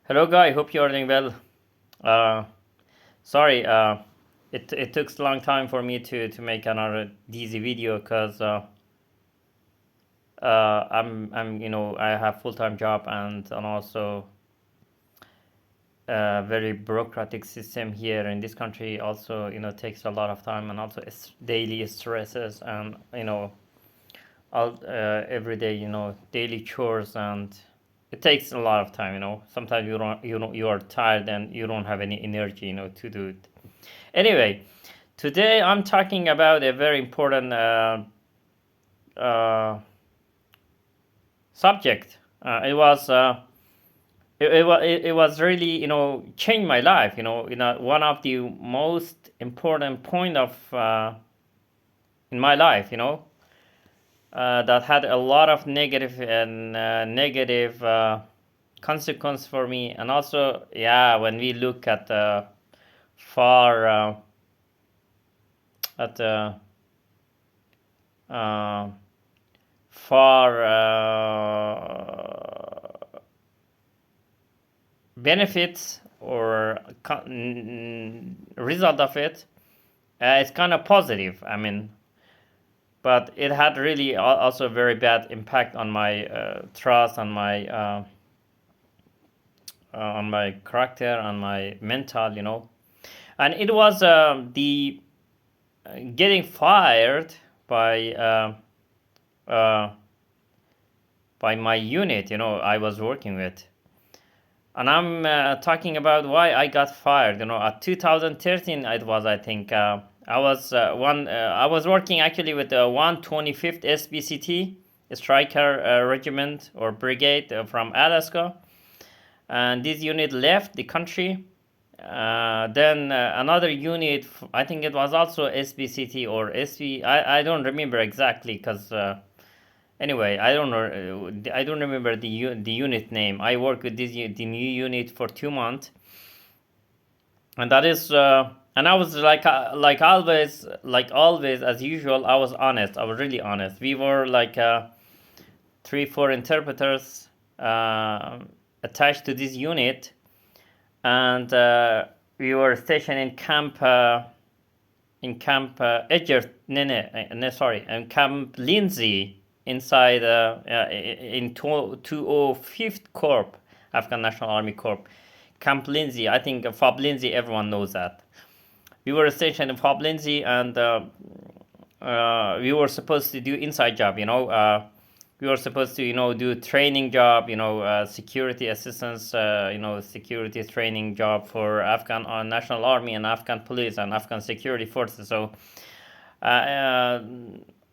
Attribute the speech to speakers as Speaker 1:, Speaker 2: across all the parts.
Speaker 1: Hello, guy. Hope you are doing well. Uh, Sorry, it took a long time for me to make another DZ video because I'm I have full time job and also a very bureaucratic system here in this country. Also, takes a lot of time and also it's daily stresses and all everyday daily chores and it takes a lot of time. Sometimes you are tired and you don't have any energy to do it. Anyway, today I'm talking about a very important uh, subject. It was really changed my life. One of the most important point of in my life. That had a lot of negative and negative consequence for me, and also yeah, when we look at far at uh, far benefits or result of it, it's kind of positive. I mean, but it had really also very bad impact on my trust, on my character, on my mental, and it was the getting fired by uh, by my unit, I was working with. And I'm talking about why I got fired. At 2013, it was, I think. I was working actually with the 125th SBCT Striker Regiment or Brigade from Alaska, and this unit left the country. Then another unit, I think it was also SBCT or SV. I don't remember exactly because anyway, I don't know. I don't remember the unit name. I worked with the new unit for 2 months, and that is. And I was like always as usual. I was honest. I was really honest. We were like three, four interpreters attached to this unit, and we were stationed in camp. Edger, no, sorry, in Camp Lindsay inside in 205th Corps, Afghan National Army Corps. Camp Lindsay, I think FOB Lindsay, everyone knows that. We were stationed in FOB Lindsay and we were supposed to do inside job, we were supposed to, do training job, security assistance, security training job for Afghan National Army and Afghan police and Afghan security forces. So uh,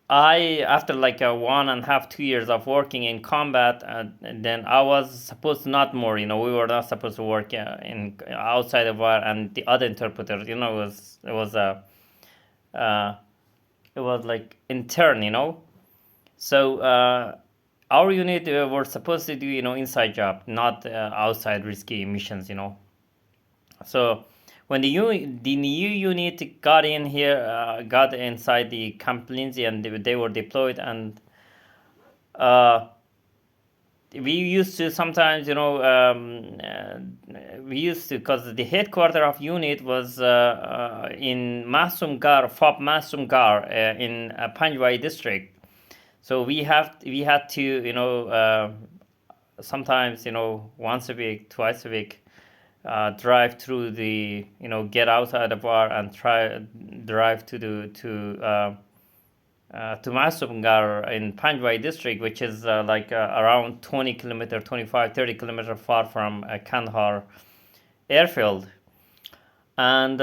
Speaker 1: I, after like 1.5, 2 years of working in combat, then I was supposed to not more, we were not supposed to work in outside of war, and the other interpreters, uh, it was like intern, so our unit were supposed to do inside job, not outside risky missions. So when the new unit got in here, got inside the Camp Lindsay, and they were deployed, and uh, we used to sometimes, we used to, because the headquarter of unit was in Masum Gar, FOB Masum Gar, in Panjwai district. So we had to, sometimes, once a week, twice a week, drive through the, get outside the bar and try drive to Masumgar in Panjwai district, which is like around 20 kilometer, 25, 30 kilometer far from Kandahar airfield. And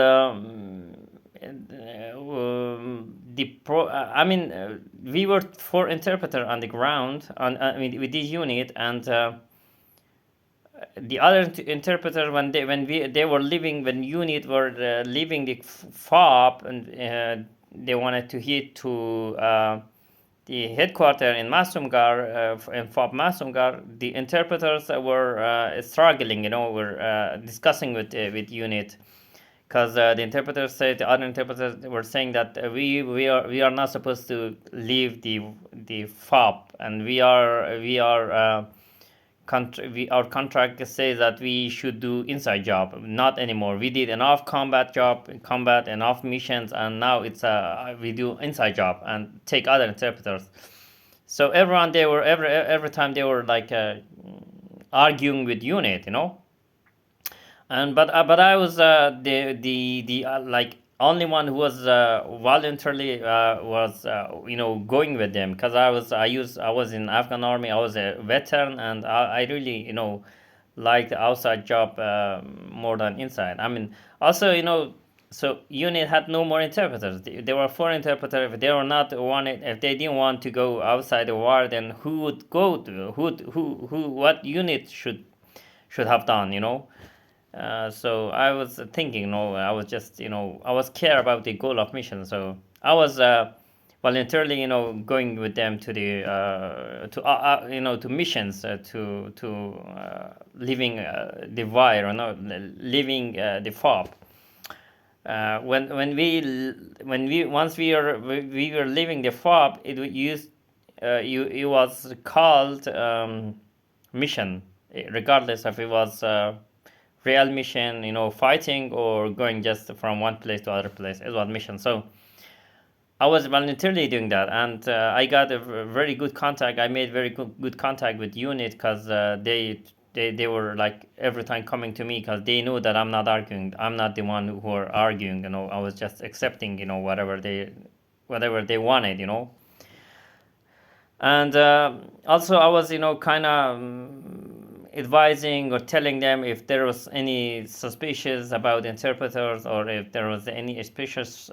Speaker 1: we were four interpreter on the ground, I mean, with this unit, and the other interpreter, when they were leaving, when unit were leaving the FOB, and they wanted to hit to the headquarters in Masumgar, in FOB Masumgar. The interpreters were struggling, were discussing with unit, because the interpreters said, the other interpreters were saying that we are not supposed to leave the FOB, and we are our contract says that we should do inside job. Not anymore. We did enough combat enough missions, and now it's we do inside job and take other interpreters. So everyone, they were every time they were like arguing with unit, and but I was the like only one who was voluntarily was going with them, because I was in Afghan army. I was a veteran, and I really liked the outside job more than inside. I mean, also so unit had no more interpreters. There were four interpreters. If they were not wanted, if they didn't want to go outside the war, then who would go to who what unit should have done, so I was thinking, I was just, I was care about the goal of mission. So I was voluntarily, going with them to the to missions, leaving the wire, leaving the FOB. When we once we were leaving the FOB, it was called mission, regardless if it was real mission, fighting, or going just from one place to other place. It was mission. So I was voluntarily doing that, and I got a very good contact. I made very good contact with unit, because they were like every time coming to me, because they knew that I'm not arguing. I'm not the one who are arguing. I was just accepting, whatever they wanted. And also I was, kind of advising or telling them if there was any suspicious about interpreters, or if there was any suspicious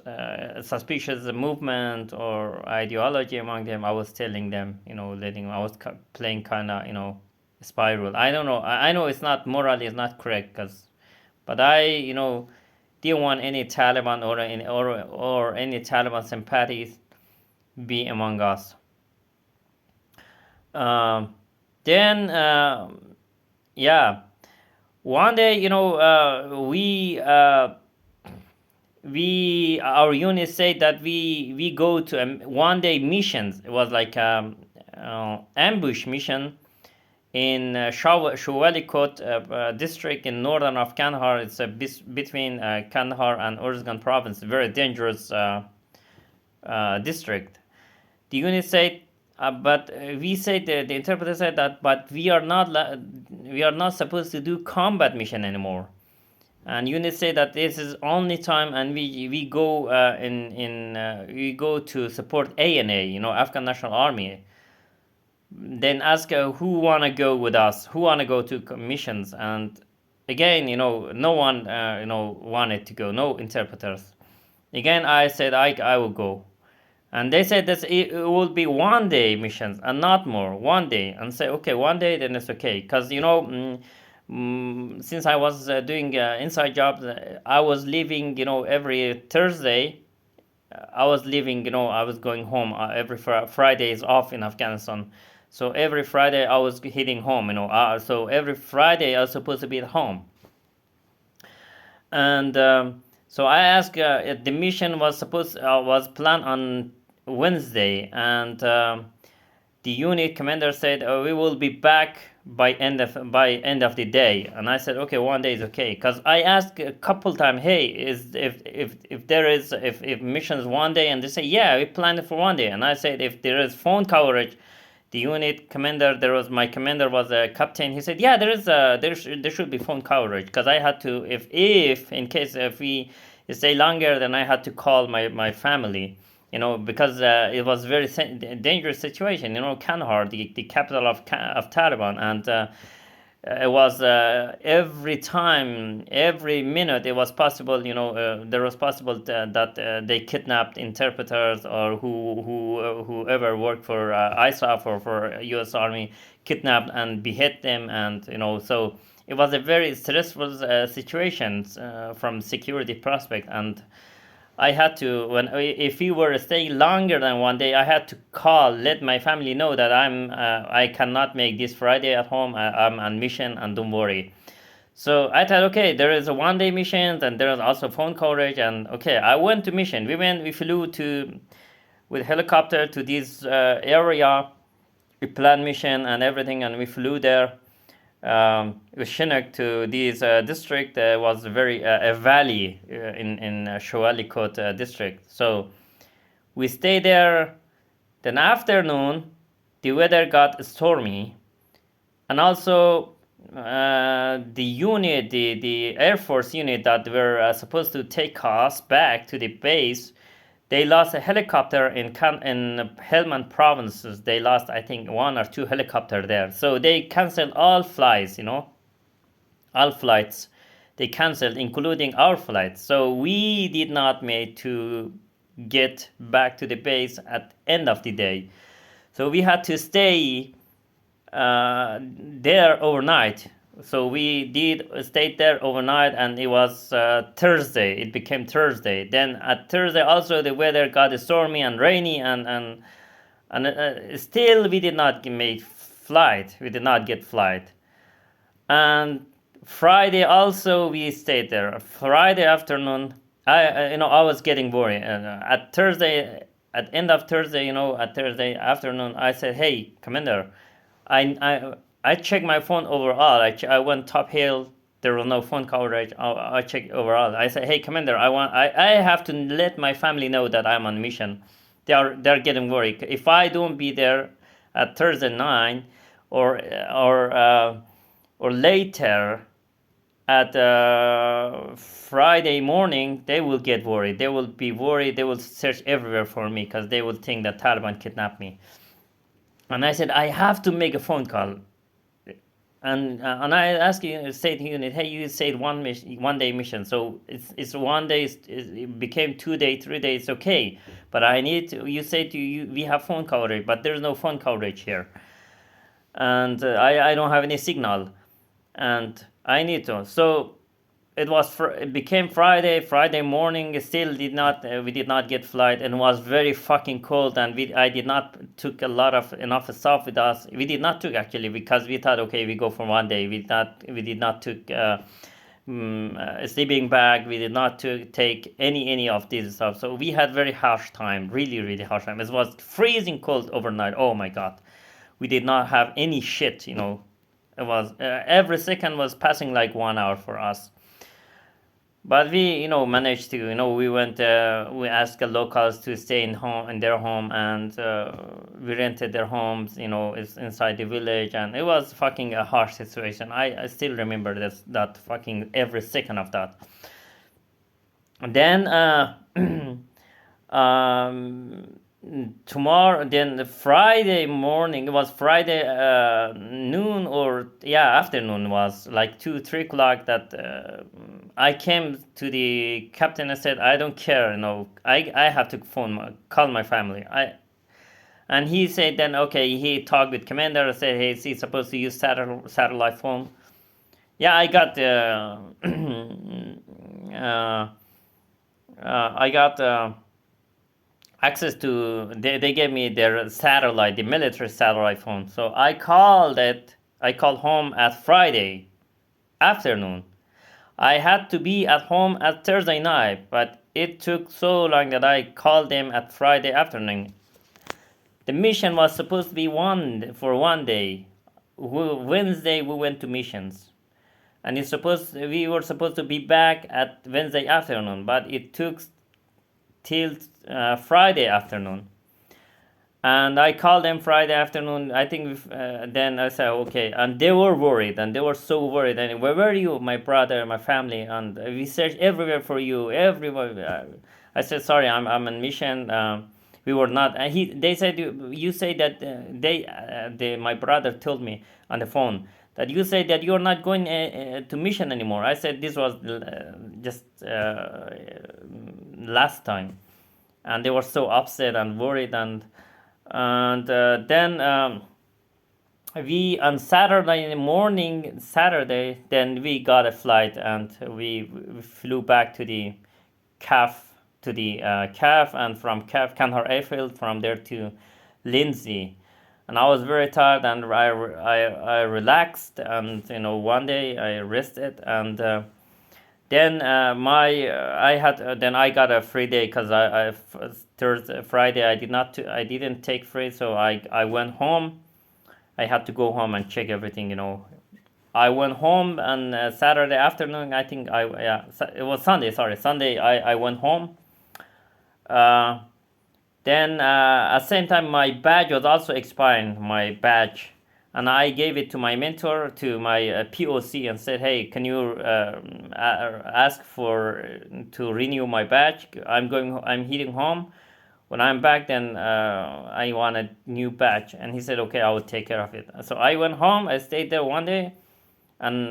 Speaker 1: movement or ideology among them. I was telling them, I was playing kind of, spy role. I don't know. I know it's not morally, it's not correct, but I, didn't want any Taliban or any Taliban sympathies be among us. Then yeah, one day, we our unit said that we go to one day missions. It was like ambush mission in Shawalikot district in northern of Kandahar. It's between Kandahar and Uruzgan province. Very dangerous district. The unit said, but we said, the interpreter said that, but we are not supposed to do combat mission anymore. And unit said that this is only time, and we go we go to support ANA, Afghan National Army. Then ask who wanna go with us, who wanna go to missions, and again, no one wanted to go, no interpreters. Again, I said I will go. And they said that it will be one day missions and not more, one day. And say, okay, one day, then it's okay. Because, since I was doing inside jobs, I was leaving, every Thursday. I was leaving, I was going home. Every Friday is off in Afghanistan. So every Friday I was heading home, so every Friday I was supposed to be at home. And so I asked, the mission was planned on Wednesday, and the unit commander said, we will be back by end of the day. And I said, okay, one day is okay, because I asked a couple times, hey, if missions one day, and they say, yeah, we planned it for one day. And I said, if there is phone coverage, the unit commander, my commander was a captain. He said, yeah, there should be phone coverage, because I had to, if in case if we stay longer, then I had to call my family, because it was very dangerous situation. Kandahar, the capital of Taliban, and it was every minute it was possible. There was possible that they kidnapped interpreters, or whoever worked for ISAF or for U.S. Army, kidnapped and behead them, and so it was a very stressful situation from security prospect. And I had to, if we were staying longer than one day, I had to let my family know that I cannot make this Friday at home. I'm on mission, and don't worry. So I thought, okay, there is a one day mission, and there is also phone coverage, and okay, I went to mission. We flew with helicopter to this area. We planned mission and everything, and we flew there. Chinook to this district was very a valley in Shoalikot district. So we stayed there. Then afternoon, the weather got stormy, and also the unit, the Air Force unit that were supposed to take us back to the base, they lost a helicopter in Helmand provinces. They lost, I think, one or two helicopters there. So they canceled all flights, all flights. They canceled, including our flights. So we did not make to get back to the base at end of the day. So we had to stay there overnight. So we did stay there overnight, and it was Thursday. It became Thursday. Then at Thursday also the weather got stormy and rainy, and still we did not make flight. We did not get flight. And Friday also we stayed there. Friday afternoon, I was getting worried. And at Thursday, at end of Thursday, at Thursday afternoon, I said, "Hey, Commander, I checked my phone overall. I went top hill. There was no phone coverage. I checked overall. I said, "Hey, Commander, I have to let my family know that I'm on mission. They're getting worried. If I don't be there at Thursday night, or or uh, or later at Friday morning, they will get worried. They will be worried. They will search everywhere for me because they will think that Taliban kidnapped me." And I said, "I have to make a phone call." And I asked you, state unit, "Hey, you said 1 day mission, so it's 1 day. It became 2 day, 3 days, okay. But I need to, you said we have phone coverage, but there's no phone coverage here, and I don't have any signal, and I need to." So it became Friday morning. Still did not we did not get flight, and it was very fucking cold, and I did not took a lot of enough stuff with us. We did not took, actually, because we thought, okay, we go for 1 day. We did not took a sleeping bag. We did not take any of this stuff. So we had very harsh time, really really harsh time. It was freezing cold overnight. Oh my god, we did not have any shit. It was every second was passing like 1 hour for us. But we, managed to, we went, we asked the locals to stay in their home, and we rented their homes, it's inside the village, and it was fucking a harsh situation. I still remember that fucking every second of that. And then um, tomorrow, then the Friday morning, it was Friday noon, or yeah, afternoon, was like 2, 3 o'clock, that I came to the captain and said, "I don't care, I have to call my family." And he said, then okay, he talked with commander and said, "Hey, is he supposed to use satellite phone?" Yeah, I got uh, I got access to, they gave me their satellite, the military satellite phone. So I called home at Friday afternoon. I had to be at home at Thursday night, but it took so long that I called them at Friday afternoon. The mission was supposed to be for 1 day. Wednesday we went to missions, and we were supposed to be back at Wednesday afternoon, but it took till Friday afternoon. And I called them Friday afternoon. I think then I said, okay, and they were worried, and they were so worried. And where were you, my brother, my family? And we searched everywhere for you, everywhere. I said, sorry, I'm on mission. We were not. And they said, you say that my brother told me on the phone that you said that you're not going to mission anymore. I said this was just last time, and they were so upset and worried, and then we on Saturday morning, then we got a flight, and we flew back to the CAF, and from CAF, Kandahar Airfield, from there to Lindsay. And I was very tired, and I relaxed, and 1 day I rested, and then then I got a free day, because Thursday, Friday I didn't take free, so I went home. I had to go home and check everything, I went home on Saturday afternoon. I think it was Sunday. Sorry, Sunday. I went home. Uh, then at the same time, my badge was also expiring. My badge, and I gave it to my mentor, to my POC, and said, "Hey, can you ask for to renew my badge? I'm heading home. When I'm back, then I want a new badge." And he said, "Okay, I will take care of it." So I went home. I stayed there one day, and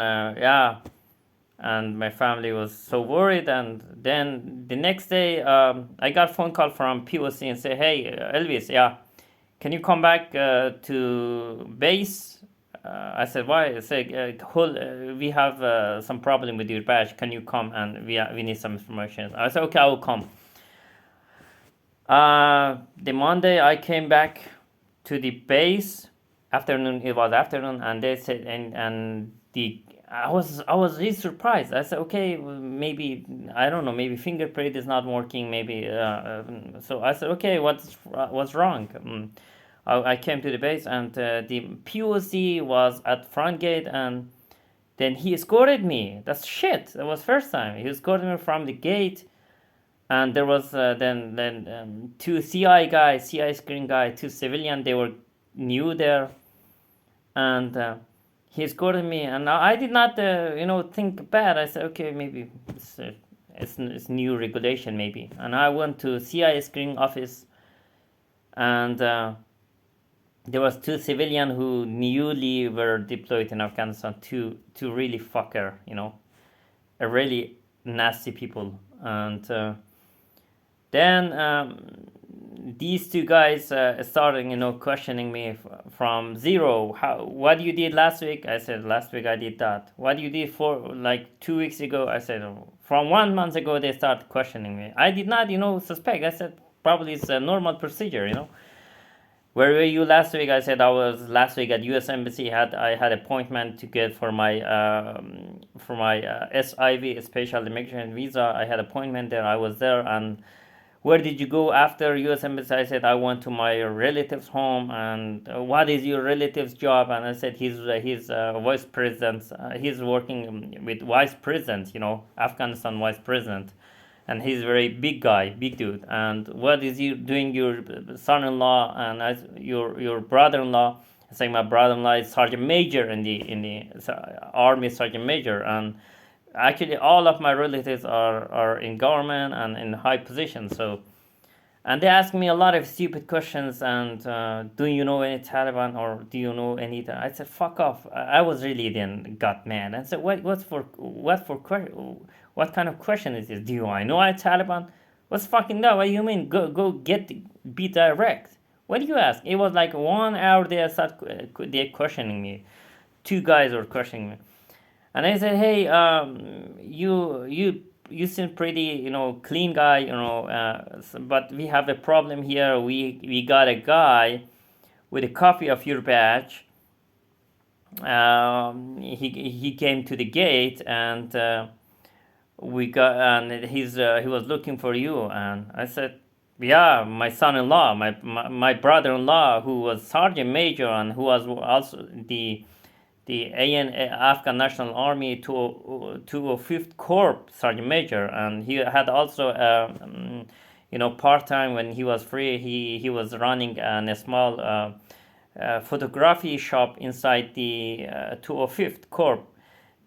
Speaker 1: yeah, and my family was so worried. And then the next day, I got a phone call from POC and say, "Hey, Elvis, yeah, can you come back to base?" I said, "Why?" I said, "We have some problem with your badge. Can you come and we need some information?" I said, "Okay, I will come." The Monday I came back to the base. Afternoon, it was afternoon, and they said, and the I was really surprised. I said, okay, well, maybe I don't know, maybe fingerprint is not working, maybe. So I said, okay, what's wrong? I came to the base, and the POC was at front gate, and then he escorted me. That's shit. That was first time he escorted me from the gate, and there was then two CI guys, CI screen guy, two civilian. They were new there, and he escorted me, and I did not think bad. I said, okay, maybe it's new regulation maybe. And I went to CI screen office, and there was two civilian who newly were deployed in Afghanistan, two really fucker, a really nasty people. And then these two guys started, questioning me from zero. What you did last week? I said, last week I did that. What you did for like 2 weeks ago? I said, from 1 month ago they started questioning me. I did not, suspect. I said, probably it's a normal procedure. Where were you last week? I said I was last week at U.S. Embassy. I had appointment to get for my SIV, Special Immigration Visa. I had appointment there. I was there. And where did you go after U.S. Embassy? I said I went to my relative's home. And what is your relative's job? And I said he's vice president. He's working with vice president. Afghanistan vice president, and he's a very big guy, big dude. And what is you doing? Your son-in-law and your brother-in-law. I say my brother-in-law is sergeant major in the army, sergeant major, and actually all of my relatives are in government and in high positions. So, and they ask me a lot of stupid questions. And do you know any Taliban, or do you know any? I said, fuck off. I was really then got mad and said, what kind of question is this? Do I know a Taliban? What's fucking that? What do you mean? Be direct. What do you ask? It was like 1 hour they questioning me. Two guys were questioning me, and I said, hey, you seem pretty, clean guy, but we have a problem here. We got a guy with a copy of your badge. He came to the gate, and he was looking for you. And I said, yeah, my son-in-law, my brother-in-law, who was sergeant major and who was also the Afghan National Army 205th Corps sergeant major. And he had also part-time, when he was free, he was running a small photography shop inside the 205th Corps,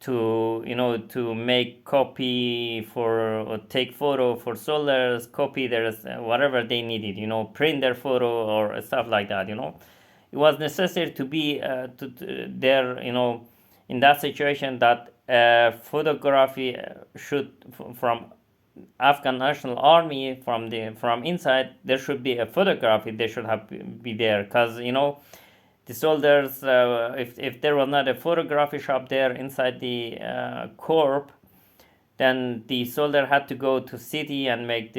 Speaker 1: to make copy for, or take photo for soldiers, copy their whatever they needed, print their photo or stuff like that. It was necessary to be there, in that situation, that photography should, from Afghan National Army, from inside, there should be a photography. They should have be there, because the soldiers, if there was not a photography shop there inside the corps, then the soldier had to go to city and make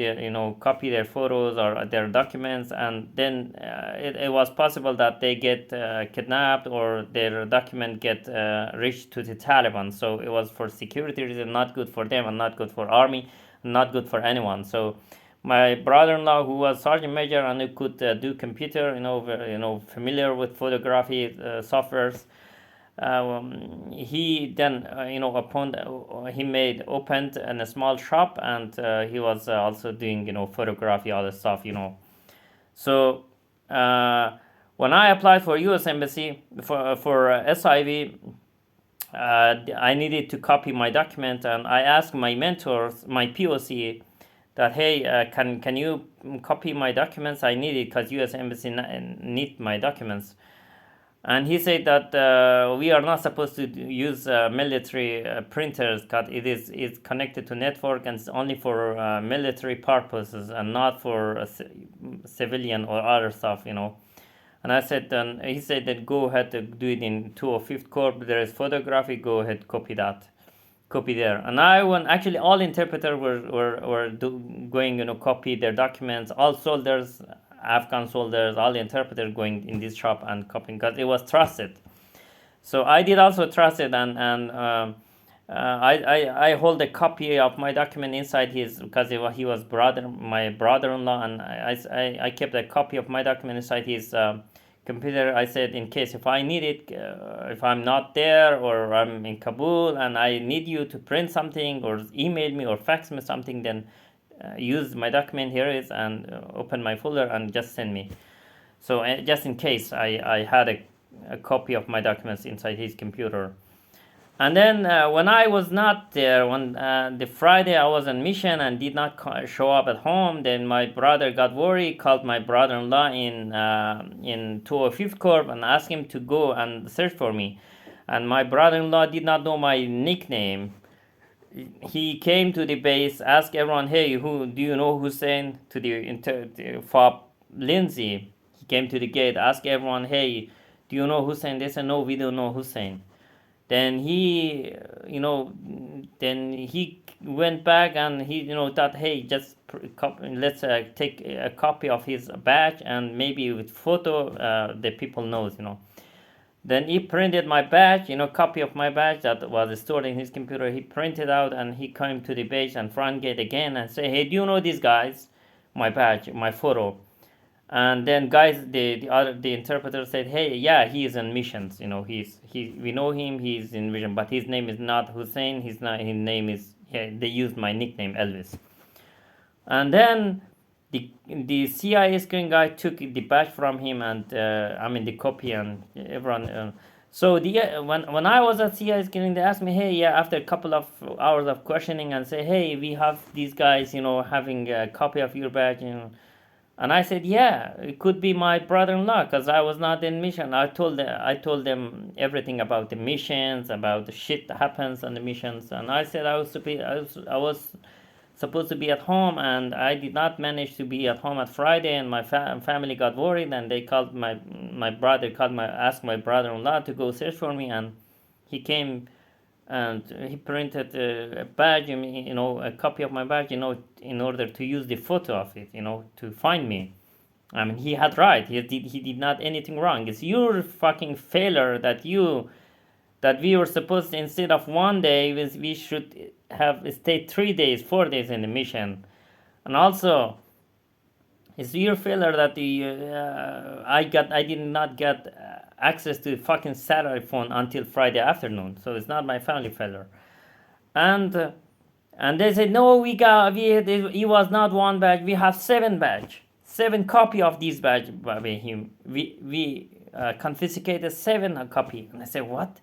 Speaker 1: copy their photos or their documents. And then it was possible that they get kidnapped, or their document get reached to the Taliban. So it was, for security reason, not good for them and not good for army, not good for anyone. So my brother-in-law, who was sergeant major and who could do computer, familiar with photography softwares, he then upon he made opened in a small shop, and he was also doing photography, all the stuff. So when I applied for U.S. Embassy for SIV, I needed to copy my document, and I asked my mentors, my POC, that hey, can you copy my documents? I need it because U.S. Embassy need my documents. And he said that we are not supposed to use military printers because it's connected to network and it's only for military purposes and not for civilian or other stuff. And I said, then he said that go ahead to do it in 205th Corp. There is photography. Go ahead, copy that, copy there. And I went. Actually, all interpreters were going, copy their documents. All soldiers, Afghan soldiers, all the interpreters going in this shop and copying because it was trusted. So I did also trust it, and I hold a copy of my document inside his, because he was my brother-in-law, and I kept a copy of my document inside his computer. I said, in case if I need it, if I'm not there or I'm in Kabul and I need you to print something or email me or fax me something, then use my document, here it is, and open my folder and just send me. So just in case, I had a copy of my documents inside his computer. And then when I was not there, when the Friday I was on mission and did not show up at home, then my brother got worried, called my brother-in-law in 205th Corp and asked him to go and search for me. And my brother-in-law did not know my nickname. He came to the base, asked everyone, hey, who do you know Hussein? To the FOB Lindsay. He came to the gate, asked everyone, hey, do you know Hussein? They said, no, we don't know Hussein. Then he went back and he thought, hey, just let's take a copy of his badge, and maybe with photo the people knows. Then he printed my badge, copy of my badge that was stored in his computer. He printed out and he came to the base and front gate again and say, hey, do you know these guys? My badge, my photo. And then guys, the interpreter said, hey, yeah, he is on missions. We know him. He's in mission, but his name is not Hussein. His name is. They used my nickname Elvis. And then the CIA screen guy took the badge from him, and the copy, and everyone. So when I was at CIA screening, they asked me, hey, yeah, after a couple of hours of questioning, and say, hey, we have these guys, having a copy of your badge, And I said, yeah, it could be my brother-in-law because I was not in mission. I told them everything about the missions, about the shit that happens on the missions, and I said I was supposed to be at home, and I did not manage to be at home at Friday, and my family got worried, and they called asked my brother-in-law to go search for me, and he came. And he printed a badge, a copy of my badge, in order to use the photo of it, to find me. I mean, he had right. He did not anything wrong. It's your fucking failure that we were supposed to, instead of one day, we should have stayed 3 days, 4 days in the mission. And also, it's your failure that I did not get access to the fucking satellite phone until Friday afternoon. So it's not my family failure. And they said, no, he was not one badge. We have 7 badge, 7 copy of these badge by him. We confiscated 7 copy. And I said, what?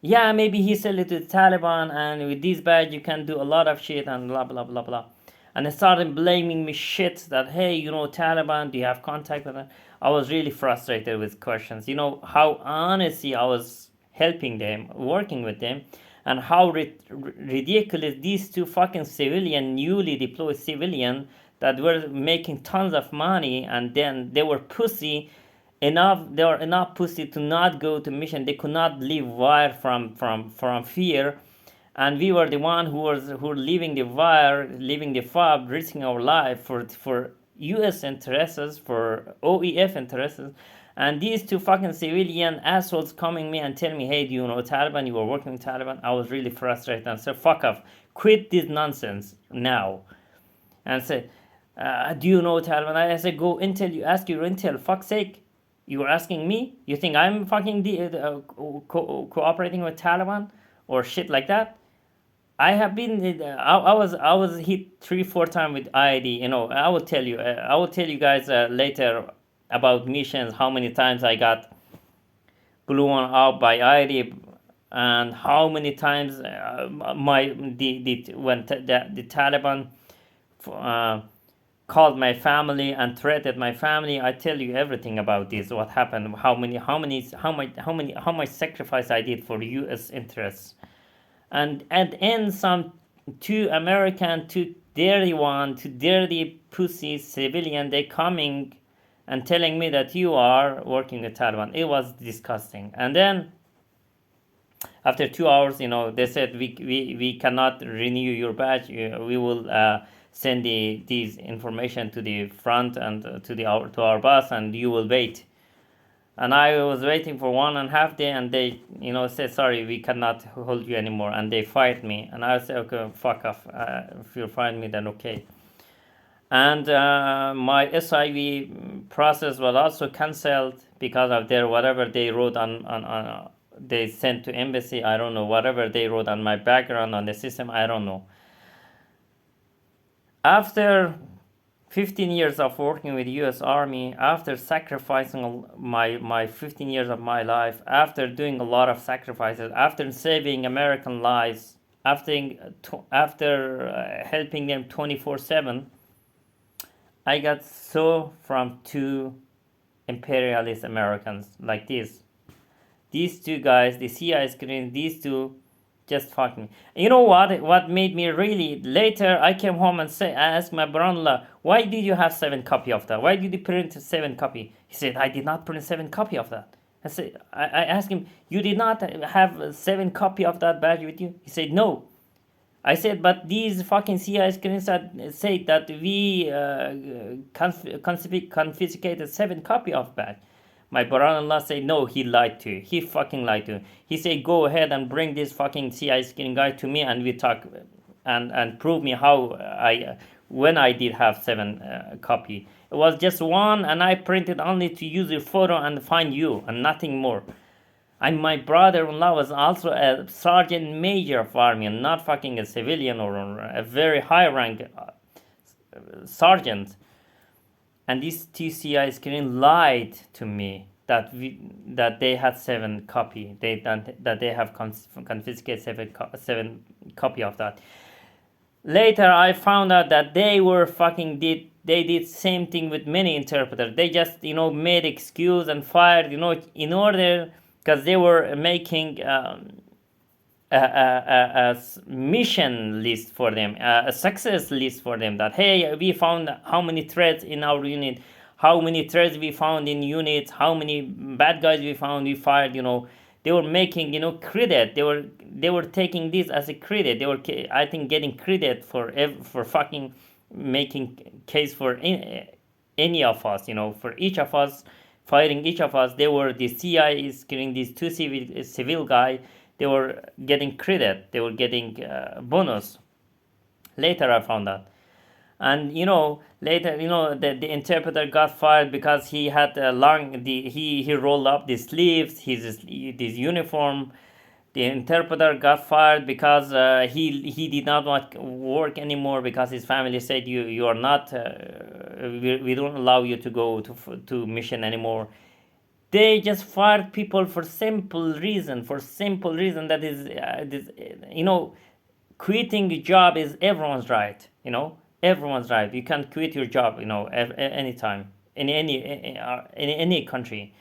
Speaker 1: Yeah, maybe he sold it to the Taliban, and with this badge you can do a lot of shit and blah blah blah blah. And they started blaming me shit that, hey, Taliban, do you have contact with them? I was really frustrated with questions. How honestly I was helping them, working with them, and how ridiculous these 2 fucking newly deployed civilian that were making tons of money, and then they were they were enough pussy to not go to mission. They could not leave wire from fear. And we were the one who were leaving the wire, leaving the FOB, risking our life for U.S. interests, for OEF interests, and these 2 fucking civilian assholes coming me and telling me, hey, do you know Taliban? You were working with Taliban. I was really frustrated and said, fuck off, quit this nonsense now. And said, do you know Taliban? I said, go intel, you ask your intel, fuck's sake. You were asking me? You think I'm fucking cooperating with Taliban or shit like that? I have been. I was hit 3 4 times with IED. You know, I will tell you. I will tell you guys later about missions. How many times I got blown out by IED, and how many times my the when the Taliban uh, called my family and threatened my family. I tell you everything about this. What happened? How much sacrifice I did for U.S. interests. And at the end, some two American, two dirty one, two dirty pussy civilian, they coming and telling me that you are working with Taliban. It was disgusting. And then after 2 hours, they said we cannot renew your badge. We will send these information to the front and to our boss, and you will wait. And I was waiting for 1.5 day, and they, said, sorry, we cannot hold you anymore, and they fired me. And I said, okay, fuck off. If you fire me, then okay. And my SIV process was also cancelled because of their whatever they wrote on they sent to embassy. I don't know, whatever they wrote on my background on the system. I don't know. After 15 years of working with U.S. Army, after sacrificing my 15 years of my life, after doing a lot of sacrifices, after saving American lives, after helping them 24/7, I got so from two imperialist Americans like this. These two guys, the CIA screen, these two just fucking. You know what? What made me really later? I came home and I asked my brother, why did you have 7 copy of that? Why did you print 7 copy? He said, I did not print 7 copy of that. I asked him, you did not have 7 copy of that badge with you? He said, no. I said, but these fucking CIA screens say that we confiscated 7 copy of badge. My brother-in-law said, no, he lied to you. He fucking lied to you. He said, go ahead and bring this fucking CI screen guy to me, and we talk and prove me how when I did have 7 copy. It was just one, and I printed only to use your photo and find you, and nothing more. And my brother-in-law was also a sergeant major of army, and not fucking a civilian or a very high rank sergeant. And this TCI screen lied to me that they had 7 copy. That they have confiscated 7 copy of that. Later, I found out that they were they did same thing with many interpreters. They just made excuse and fired in order, because they were making a mission list for them, a success list for them, that hey, we found how many threats in our unit, how many threats we found in units, how many bad guys we found, we fired. They were making credit. They were taking this as a credit. They were, I think, getting credit for fucking making case for any of us, for each of us, firing each of us. They were, the CI is giving these two civil guy, they were getting credit, they were getting bonus. Later I found out. And later, the interpreter got fired because he had he rolled up the sleeves, his uniform. The interpreter got fired because he did not want to work anymore, because his family said, you are not we don't allow you to go to mission anymore. They just fired people for simple reason. That is quitting a job is everyone's right. Everyone's right. You can quit your job anytime in any country.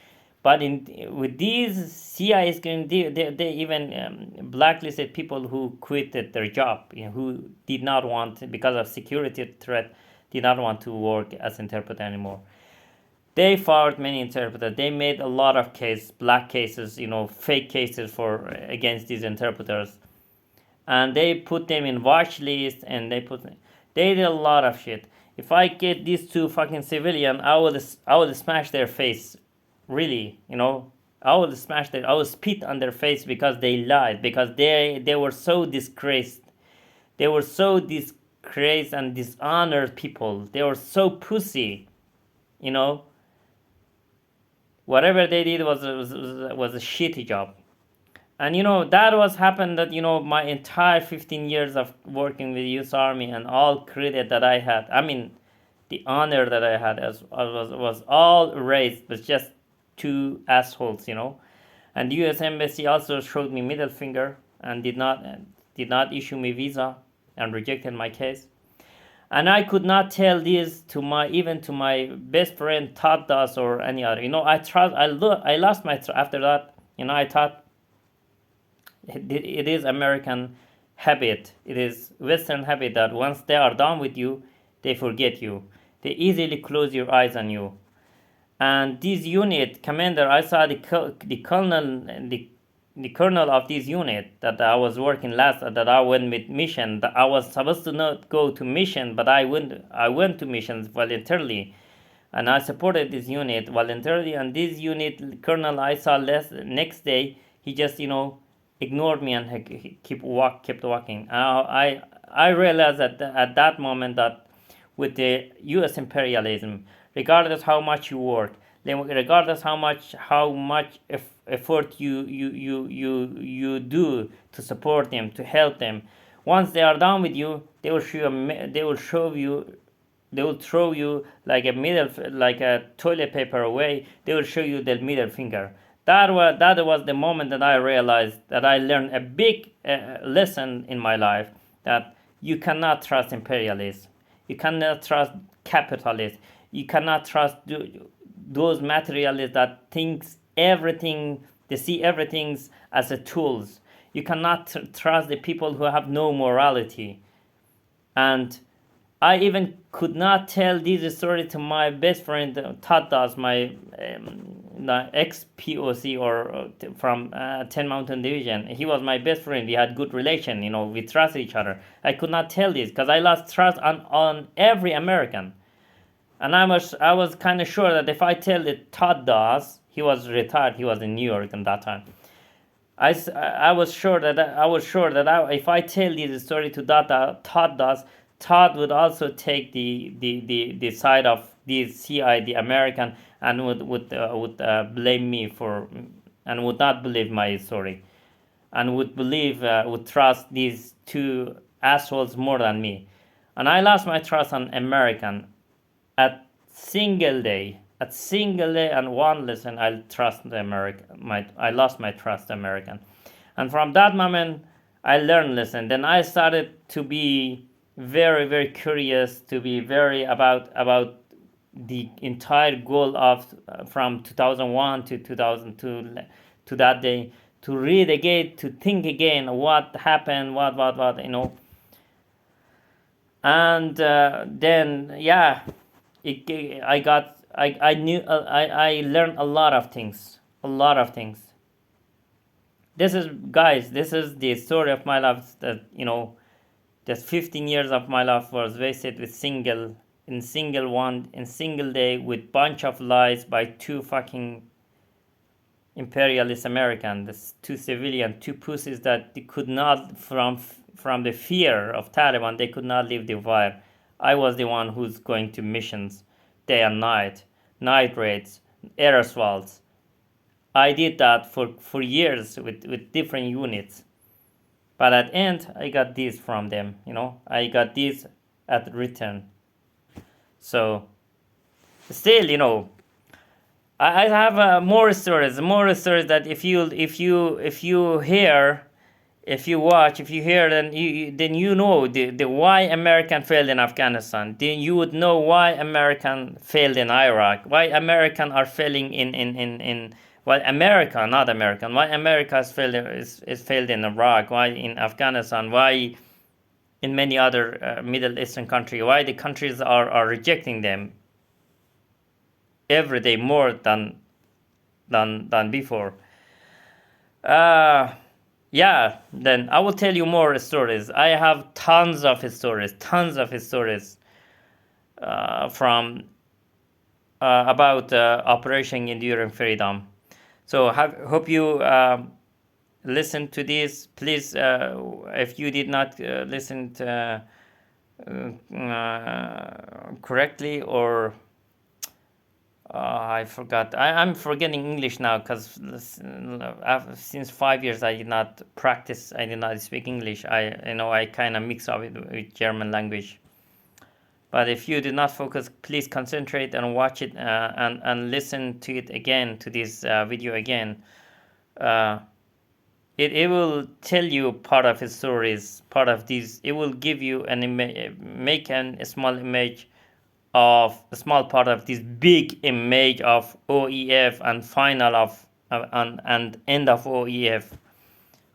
Speaker 1: But with these CIS, they even blacklisted people who quitted their job, who did not want, because of security threat, did not want to work as interpreter anymore. They fired many interpreters. They made a lot of black cases, fake cases against these interpreters, and they put them in watch list, and they did a lot of shit. If I get these two fucking civilian, I would smash their face. Really, I would spit on their face, because they lied, because they were so disgraced. They were so disgraced and dishonored people. They were so pussy, Whatever they did was a shitty job. And that was happened that my entire 15 years of working with US Army and all credit that I had, I mean, the honor that I had was all erased with just two assholes. And the U.S. Embassy also showed me middle finger and did not issue me visa and rejected my case. And I could not tell this to my best friend Todd Das or any other. I lost my after that. I thought it is American habit. It is Western habit that once they are done with you, they forget you. They easily close your eyes on you. And this unit commander, I saw the colonel of this unit that I was working last, that I went with mission. That I was supposed to not go to mission, but I went to missions voluntarily, and I supported this unit voluntarily. And this unit colonel I saw next day, he just ignored me and he kept walking. I realized that at that moment that with the U.S. imperialism, regardless how much you work, regardless how much effort you do to support them, to help them, once they are done with you, they will throw you like a toilet paper away. They will show you the middle finger. That was the moment that I realized that I learned a big lesson in my life, that you cannot trust imperialists. You cannot trust capitalists. You cannot trust those materialists that thinks everything, they see everything as a tools. You cannot trust the people who have no morality. And I even could not tell this story to my best friend Todd Das, my ex-POC or from 10 Mountain Division. He was my best friend. We had good relation. We trust each other. I could not tell this because I lost trust on every American. And I was kind of sure that if I tell it Todd Das, he was retired. He was in New York at that time. I was sure that if I tell this story to Todd Das, Todd would also take the side of the CI, the American, and would blame me for, and would not believe my story, and would trust these two assholes more than me. And I lost my trust on American at single day, and one lesson I trust the American. I lost my trust American, and from that moment I learned lesson. Then I started to be very, very curious, to be very about the entire goal of from 2001 to 2002 to that day, to read again, to think again what happened, what and then I learned a lot of things. This is the story of my life, that just 15 years of my life was wasted with single day, with bunch of lies by two fucking imperialist American, this two civilian, two pussies that they could not, from the fear of Taliban, they could not leave the wire. I was the one who's going to missions day and night raids, air assaults. I did that for years with different units. But at the end, I got this from them, I got this at return. So, still, I have more stories that if you hear, if you watch, if you hear, then you know the why American failed in Afghanistan. Then you would know why American failed in Iraq, why American are failing in why America, not American, why America has failed is failed in Iraq, why in Afghanistan, why in many other Middle Eastern countries, why the countries are rejecting them every day more than before. Then I will tell you more stories. I have tons of stories from about Operation Enduring Freedom. So hope you listen to this. Please, if you did not listen to, correctly, or I forgot. I'm forgetting English now because since 5 years I did not practice. I did not speak English. I kind of mix up with German language. But if you did not focus, please concentrate and watch it and listen to it again, to this video again. Uh, it will tell you part of his stories, part of these. It will give you make a small image of a small part of this big image of OEF and final of and end of OEF,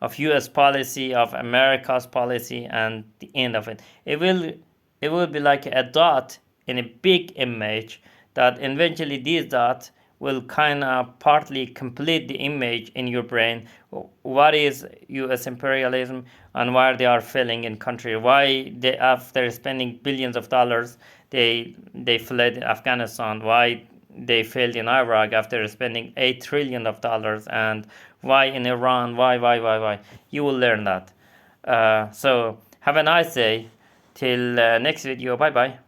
Speaker 1: of US policy, of America's policy, and the end of it. It will be like a dot in a big image that eventually these dots will kind of partly complete the image in your brain. What is US imperialism and why they are failing in country? Why they, after spending billions of dollars, they fled Afghanistan? Why they failed in Iraq after spending $8 trillion, and why in Iran? Why? You will learn that. So have a nice day. Till next video. Bye bye.